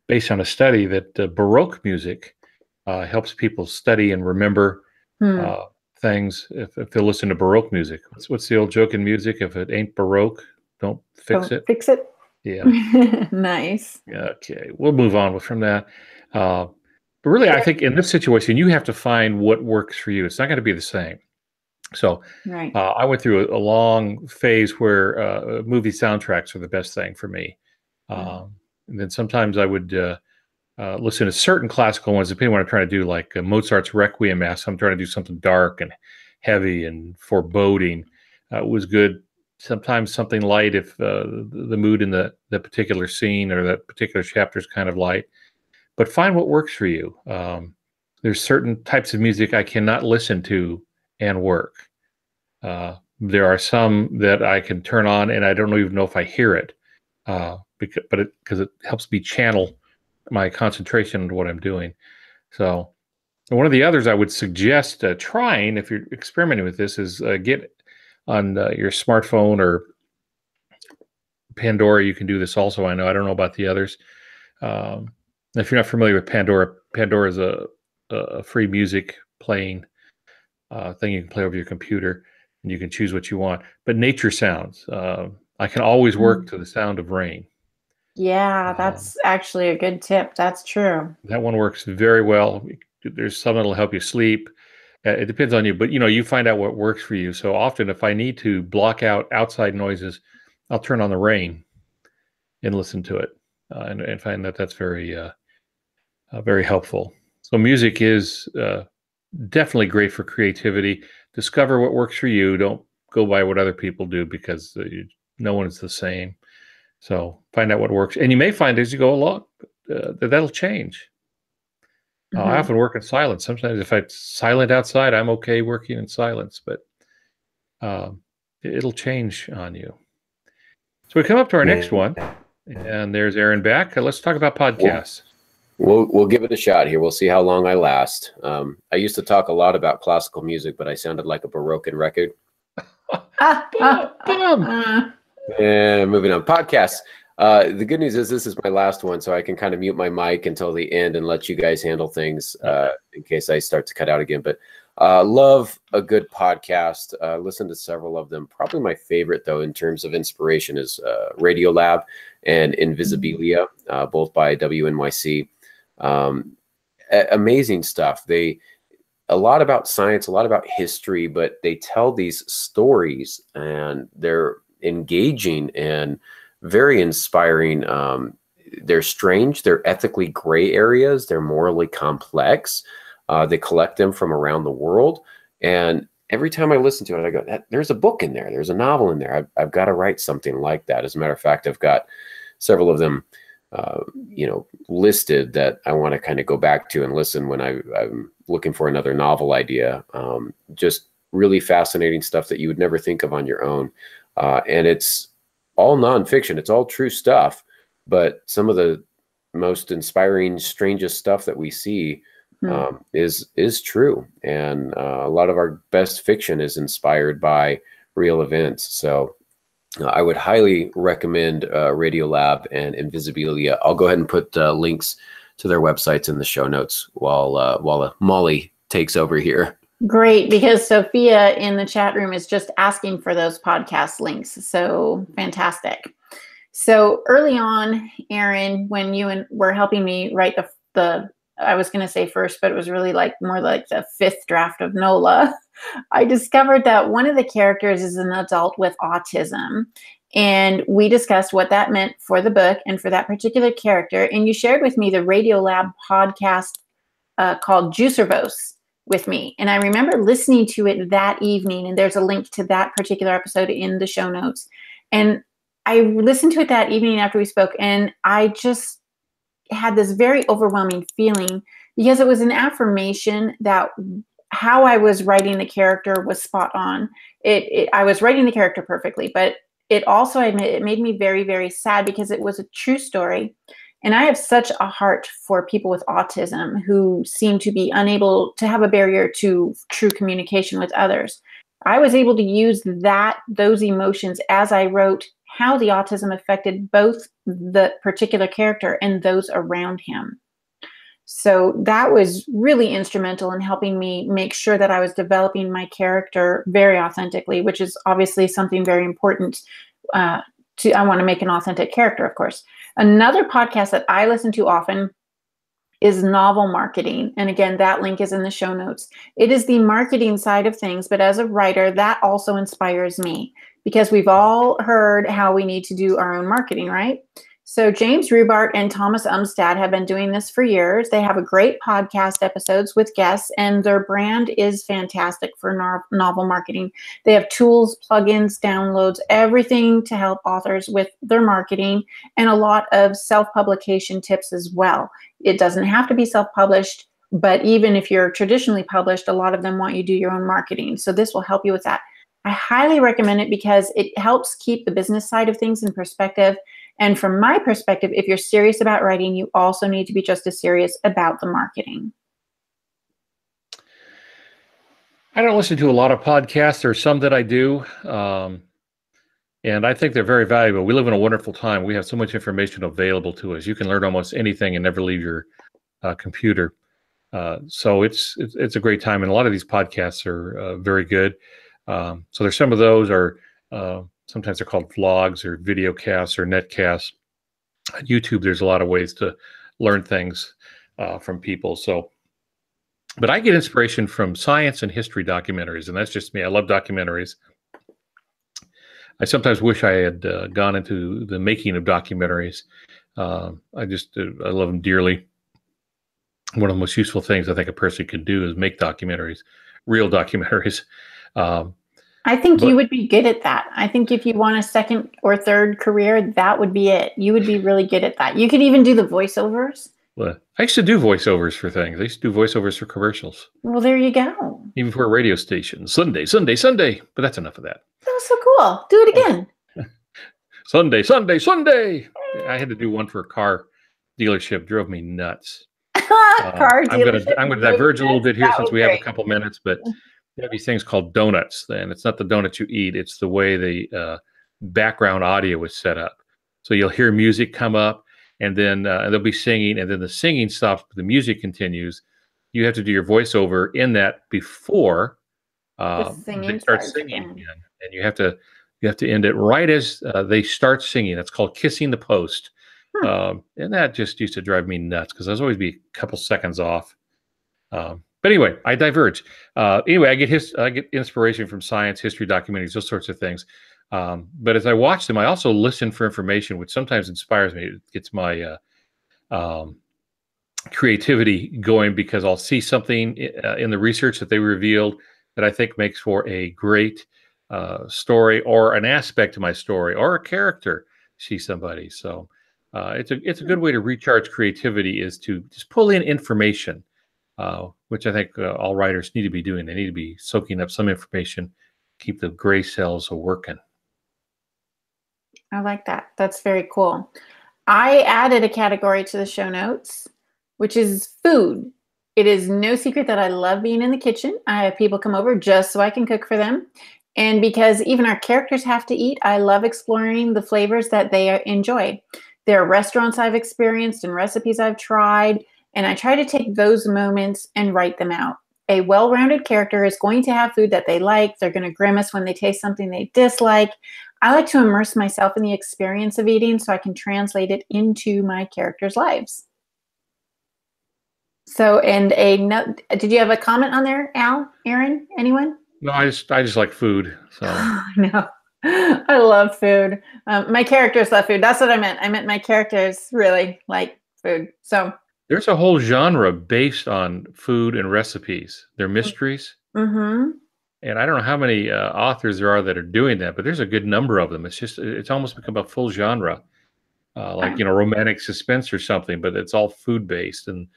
based on a study that Baroque music helps people study and remember things if they listen to Baroque music. What's the old joke in music? If it ain't Baroque, don't fix it. Fix it. Yeah. Nice. Okay, we'll move on from that. But really, I think in this situation, you have to find what works for you. It's not going to be the same. So Right. I went through a long phase where movie soundtracks are the best thing for me. And then sometimes I would listen to certain classical ones, depending on what I'm trying to do, like Mozart's Requiem Mass. I'm trying to do something dark and heavy and foreboding. Was good. Sometimes something light if the mood in the particular scene or that particular chapter is kind of light. But find what works for you. There's certain types of music I cannot listen to and work. There are some that I can turn on and I don't even know if I hear it, because it helps me channel my concentration into what I'm doing. So one of the others I would suggest trying, if you're experimenting with this, is get on your smartphone or Pandora. You can do this also. I don't know about the others. If you're not familiar with Pandora, Pandora is a free music playing thing you can play over your computer, and you can choose what you want. But nature sounds. I can always work to the sound of rain. Yeah, that's actually a good tip. That's true. That one works very well. There's some that'll help you sleep. It depends on you, but you find out what works for you. So often, if I need to block out outside noises, I'll turn on the rain and listen to it, and find that that's very, very helpful. So music is definitely great for creativity. Discover what works for you. Don't go by what other people do, because no one is the same. So find out what works, and you may find as you go along that'll change. I often work in silence. Sometimes if it's silent outside, I'm okay working in silence, but it'll change on you. So we come up to our next one, and there's Aaron back. Let's talk about podcasts. We'll give it a shot here. We'll see how long I last. I used to talk a lot about classical music, but I sounded like a Baroque record. And moving on. Podcasts. The good news is this is my last one, so I can kind of mute my mic until the end and let you guys handle things in case I start to cut out again. But love a good podcast. Listen to several of them. Probably my favorite, though, in terms of inspiration is Radiolab and Invisibilia, both by WNYC. Amazing stuff. A lot about science, a lot about history, but they tell these stories, and they're engaging and very inspiring. They're strange. They're ethically gray areas. They're morally complex. They collect them from around the world. And every time I listen to it, I go, there's a book in there. There's a novel in there. I've got to write something like that. As a matter of fact, I've got several of them listed that I want to kind of go back to and listen when I'm looking for another novel idea. Just really fascinating stuff that you would never think of on your own. And it's all nonfiction. It's all true stuff, but some of the most inspiring, strangest stuff that we see is true. And a lot of our best fiction is inspired by real events. So I would highly recommend Radiolab and Invisibilia. I'll go ahead and put links to their websites in the show notes while Molly takes over here. Great, because Sophia in the chat room is just asking for those podcast links. So fantastic. So early on, Aaron, when you were helping me write the I was going to say first, but it was really more like the fifth draft of NOLA, I discovered that one of the characters is an adult with autism. And we discussed what that meant for the book and for that particular character. And you shared with me the Radiolab podcast called Juicervose with me. And I remember listening to it that evening, and there's a link to that particular episode in the show notes. And I listened to it that evening after we spoke, and I just had this very overwhelming feeling, because it was an affirmation that how I was writing the character was spot on. I was writing the character perfectly, but it also, it made me very, very sad, because it was a true story. And I have such a heart for people with autism who seem to be unable to have a barrier to true communication with others. I was able to use those emotions as I wrote how the autism affected both the particular character and those around him. So that was really instrumental in helping me make sure that I was developing my character very authentically, which is obviously something very important. I want to make an authentic character, of course. Another podcast that I listen to often is novel marketing. And again, that link is in the show notes. It is the marketing side of things, but as a writer, that also inspires me because we've all heard how we need to do our own marketing, right? So James Rubart and Thomas Umstad have been doing this for years. They have a great podcast episodes with guests, and their brand is fantastic for novel marketing. They have tools, plugins, downloads, everything to help authors with their marketing, and a lot of self-publication tips as well. It doesn't have to be self-published, but even if you're traditionally published, a lot of them want you to do your own marketing. So this will help you with that. I highly recommend it because it helps keep the business side of things in perspective. And from my perspective, if you're serious about writing, you also need to be just as serious about the marketing. I don't listen to a lot of podcasts. There are some that I do, and I think they're very valuable. We live in a wonderful time. We have so much information available to us. You can learn almost anything and never leave your computer. So it's a great time, and a lot of these podcasts are very good. So there's some of those are sometimes they're called vlogs or video casts or netcasts. On YouTube, there's a lot of ways to learn things from people. So, but I get inspiration from science and history documentaries, and that's just me. I love documentaries. I sometimes wish I had gone into the making of documentaries. I love them dearly. One of the most useful things I think a person could do is make documentaries, real documentaries. I think you would be good at that. I think if you want a second or third career, that would be it. You would be really good at that. You could even do the voiceovers. Well, I used to do voiceovers for things. I used to do voiceovers for commercials. Well, there you go. Even for a radio station. Sunday, Sunday, Sunday. But that's enough of that. That was so cool. Do it again. Sunday, Sunday, Sunday. I had to do one for a car dealership. Drove me nuts. Car dealership. I'm going to diverge a little bit here since we have a couple minutes, but they have these things called donuts. And it's not the donuts you eat. It's the way the background audio is set up. So you'll hear music come up, and then they'll be singing, and then the singing stops, but the music continues. You have to do your voiceover in that before they start singing again. And you have to end it right as they start singing. That's called kissing the post. And that just used to drive me nuts because I was always be a couple seconds off. But anyway, I diverge. Anyway, I get inspiration from science, history, documentaries, those sorts of things. But as I watch them, I also listen for information, which sometimes inspires me. It gets my creativity going because I'll see something in the research that they revealed that I think makes for a great story or an aspect to my story or a character. See somebody. So it's a good way to recharge creativity is to just pull in information. Which I think all writers need to be doing. They need to be soaking up some information, keep the gray cells working. I like that. That's very cool. I added a category to the show notes, which is food. It is no secret that I love being in the kitchen. I have people come over just so I can cook for them. And because even our characters have to eat, I love exploring the flavors that they enjoy. There are restaurants I've experienced and recipes I've tried, and I try to take those moments and write them out. A well-rounded character is going to have food that they like. They're going to grimace when they taste something they dislike. I like to immerse myself in the experience of eating so I can translate it into my characters' lives. So, did you have a comment on there, Al, Aaron, anyone? No, I just like food. So No, I love food. My characters love food. That's what I meant. I meant my characters really like food. So there's a whole genre based on food and recipes. They're mysteries. Mm-hmm. And I don't know how many authors there are that are doing that, but there's a good number of them. It's almost become a full genre, like, romantic suspense or something, but it's all food based. And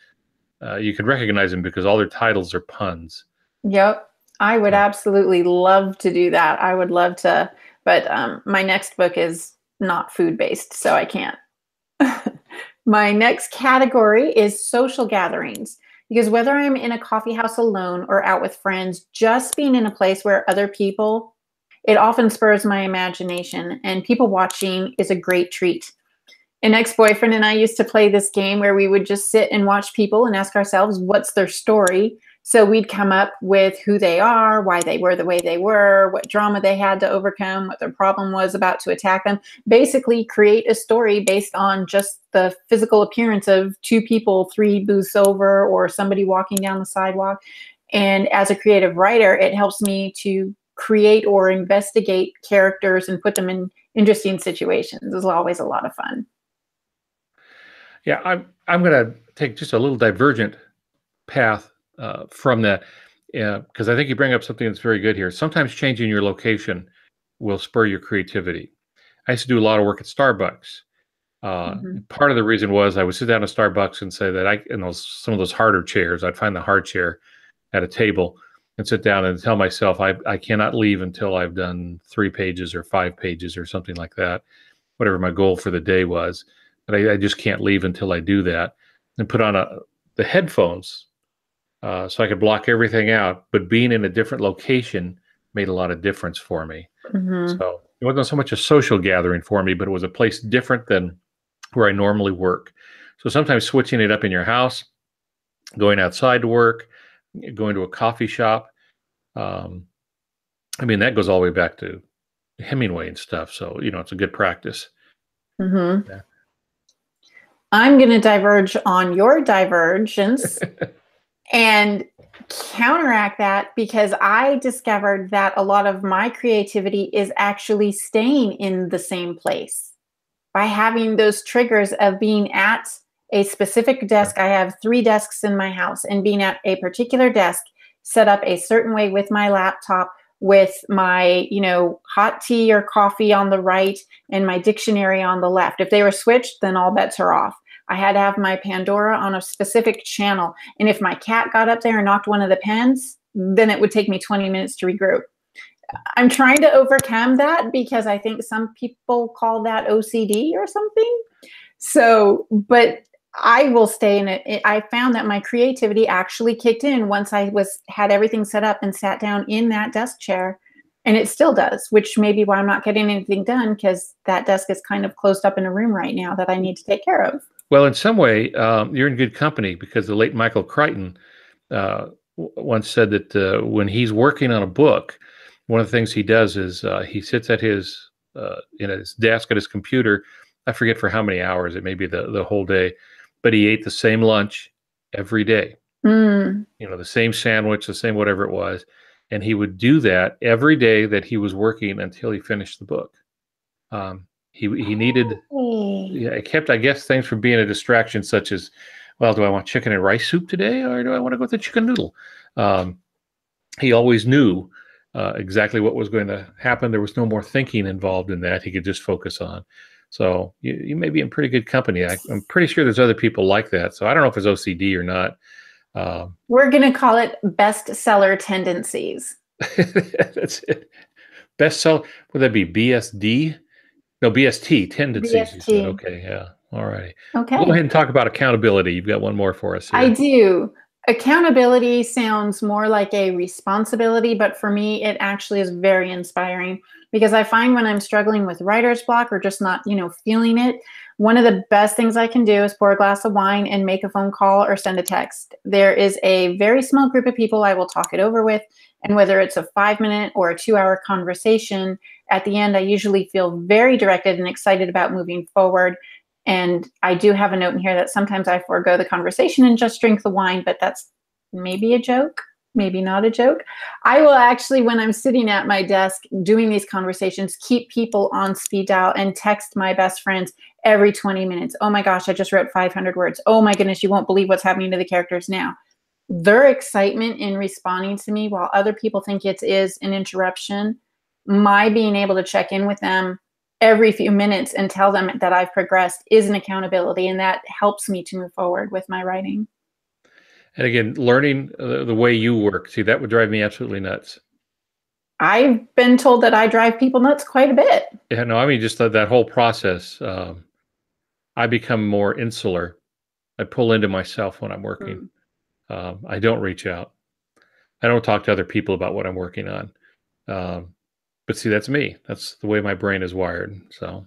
you can recognize them because all their titles are puns. Yep. I would absolutely love to do that. I would love to, but my next book is not food based, so I can't. My next category is social gatherings. Because whether I'm in a coffee house alone or out with friends, just being in a place where other people, it often spurs my imagination, and people watching is a great treat. An ex-boyfriend and I used to play this game where we would just sit and watch people and ask ourselves, what's their story? So we'd come up with who they are, why they were the way they were, what drama they had to overcome, what their problem was about to attack them. Basically create a story based on just the physical appearance of two people 3 booths over, or somebody walking down the sidewalk. And as a creative writer, it helps me to create or investigate characters and put them in interesting situations. It's always a lot of fun. Yeah, I'm going to take just a little divergent path from that, because I think you bring up something that's very good here. Sometimes changing your location will spur your creativity. I used to do a lot of work at Starbucks. Part of the reason was I would sit down at Starbucks and say that in some of those harder chairs, I'd find the hard chair at a table and sit down and tell myself I cannot leave until I've done 3 pages or 5 pages or something like that, whatever my goal for the day was. But I just can't leave until I do that, and put on the headphones so I could block everything out. But being in a different location made a lot of difference for me. So it wasn't so much a social gathering for me, but it was a place different than where I normally work. So sometimes switching it up in your house, going outside to work, going to a coffee shop. I mean, that goes all the way back to Hemingway and stuff. So, it's a good practice. Yeah. I'm going to diverge on your divergence and counteract that, because I discovered that a lot of my creativity is actually staying in the same place by having those triggers of being at a specific desk. I have 3 desks in my house, and being at a particular desk set up a certain way with my laptop, with my, hot tea or coffee on the right and my dictionary on the left. If they were switched, then all bets are off. I had to have my Pandora on a specific channel. And if my cat got up there and knocked one of the pens, then it would take me 20 minutes to regroup. I'm trying to overcome that, because I think some people call that OCD or something. So, but I will stay in it. I found that my creativity actually kicked in once I had everything set up and sat down in that desk chair, and it still does, which may be why I'm not getting anything done, because that desk is kind of closed up in a room right now that I need to take care of. Well, in some way, you're in good company, because the late Michael Crichton once said that when he's working on a book, one of the things he does is he sits at his in his desk at his computer. I forget for how many hours. It may be the whole day, but he ate the same lunch every day. The same sandwich, the same whatever it was, and he would do that every day that he was working until he finished the book. He needed. Yeah, it kept, I guess, things from being a distraction, such as, well, do I want chicken and rice soup today, or do I want to go with the chicken noodle? He always knew exactly what was going to happen. There was no more thinking involved in that. He could just focus on. So you may be in pretty good company. I'm pretty sure there's other people like that. So I don't know if it's OCD or not. We're going to call it bestseller tendencies. That's it. Bestseller. Would that be BSD? No, BST, tendencies. BST. Okay, yeah. All right. Okay. Go ahead and talk about accountability. You've got one more for us here. I do. Accountability sounds more like a responsibility, but for me, it actually is very inspiring, because I find when I'm struggling with writer's block or just not, feeling it, one of the best things I can do is pour a glass of wine and make a phone call or send a text. There is a very small group of people I will talk it over with, and whether it's a 5-minute or a 2-hour conversation, at the end, I usually feel very directed and excited about moving forward. And I do have a note in here that sometimes I forego the conversation and just drink the wine, but that's maybe a joke, maybe not a joke. I will actually, when I'm sitting at my desk doing these conversations, keep people on speed dial and text my best friends every 20 minutes. Oh my gosh, I just wrote 500 words. Oh my goodness, you won't believe what's happening to the characters now. Their excitement in responding to me, while other people think it is an interruption, my being able to check in with them every few minutes and tell them that I've progressed is an accountability, and that helps me to move forward with my writing. And again, learning the way you work, see, that would drive me absolutely nuts. I've been told that I drive people nuts quite a bit. Yeah, no, I mean, just that whole process, I become more insular. I pull into myself when I'm working. I don't reach out. I don't talk to other people about what I'm working on. But see, that's me. That's the way my brain is wired. So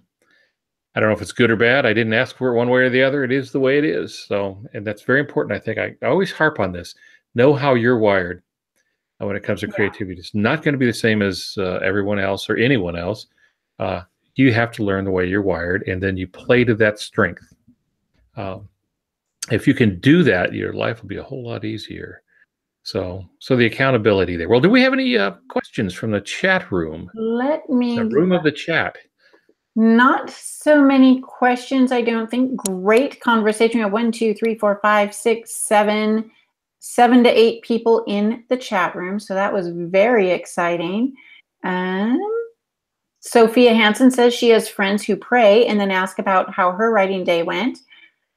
I don't know if it's good or bad. I didn't ask for it one way or the other. It is the way it is. So, and that's very important. I think I always harp on this. know how you're wired when it comes to creativity. It's not going to be the same as everyone else or anyone else. You have to learn the way you're wired, and then you play to that strength. If you can do that, your life will be a whole lot easier. So the accountability there. Well, do we have any questions from the chat room? Let me. The room of the chat. Not so many questions, I don't think. Great conversation. We have 1, 2, 3, 4, 5, 6, 7 to 8 people in the chat room. So that was very exciting. Sophia Hansen says she has friends who pray and then ask about how her writing day went.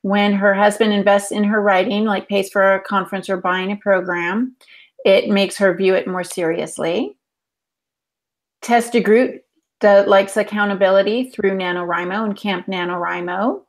When her husband invests in her writing, like pays for a conference or buying a program, it makes her view it more seriously. Tess DeGroot likes accountability through NaNoWriMo and Camp NaNoWriMo.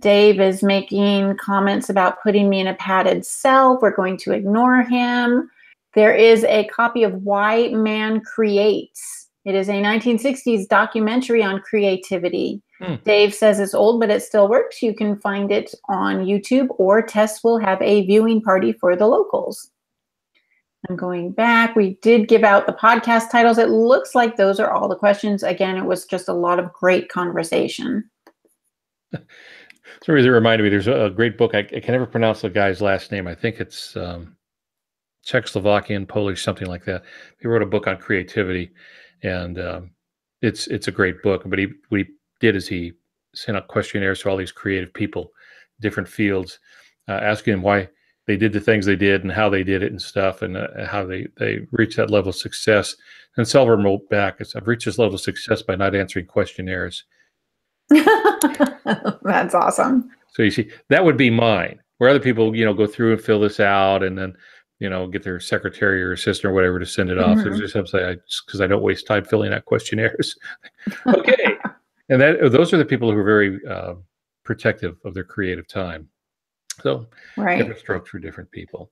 Dave is making comments about putting me in a padded cell. We're going to ignore him. There is a copy of Why Man Creates. It is a 1960s documentary on creativity. Dave says it's old, but it still works. You can find it on YouTube, or Tess will have a viewing party for the locals. I'm going back. We did give out the podcast titles. It looks like those are all the questions. Again, it was just a lot of great conversation. Sorry, that reminded me, there's a great book. I can never pronounce the guy's last name. I think it's Czechoslovakian, Polish, something like that. He wrote a book on creativity, and it's a great book. But what he did is he sent out questionnaires to all these creative people, different fields, asking them why they did the things they did and how they did it and stuff, and how they reached that level of success. And Selver wrote back, I've reached this level of success by not answering questionnaires. That's awesome. So you see, that would be mine, where other people, go through and fill this out and then, get their secretary or assistant or whatever to send it off. So just have to say, because I don't waste time filling out questionnaires. Okay. And those are the people who are very protective of their creative time. So different strokes for different people.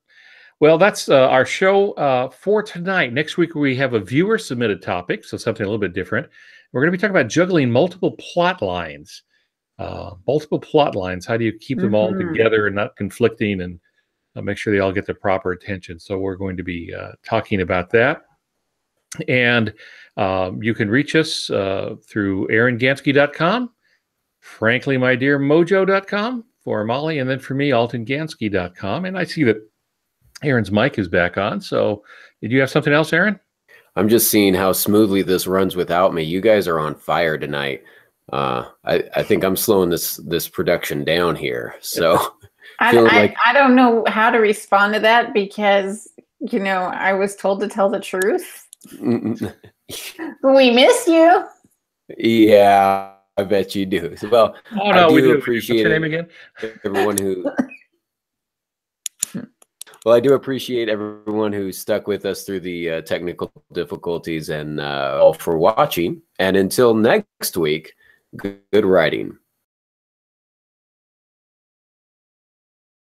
Well, that's our show for tonight. Next week, we have a viewer-submitted topic, so something a little bit different. We're going to be talking about juggling multiple plot lines. How do you keep them all together and not conflicting, and make sure they all get the proper attention? So we're going to be talking about that. And you can reach us through aarongansky.com, franklymydearmojo.com for Molly, and then for me, altongansky.com. And I see that Aaron's mic is back on. So did you have something else, Aaron? I'm just seeing how smoothly this runs without me. You guys are on fire tonight. I think I'm slowing this production down here. So I don't know how to respond to that, because I was told to tell the truth. We miss you. Yeah, I bet you do. Well, we do appreciate. What's your name again? Everyone who. Well, I do appreciate everyone who stuck with us through the technical difficulties, and all for watching. And until next week, good writing.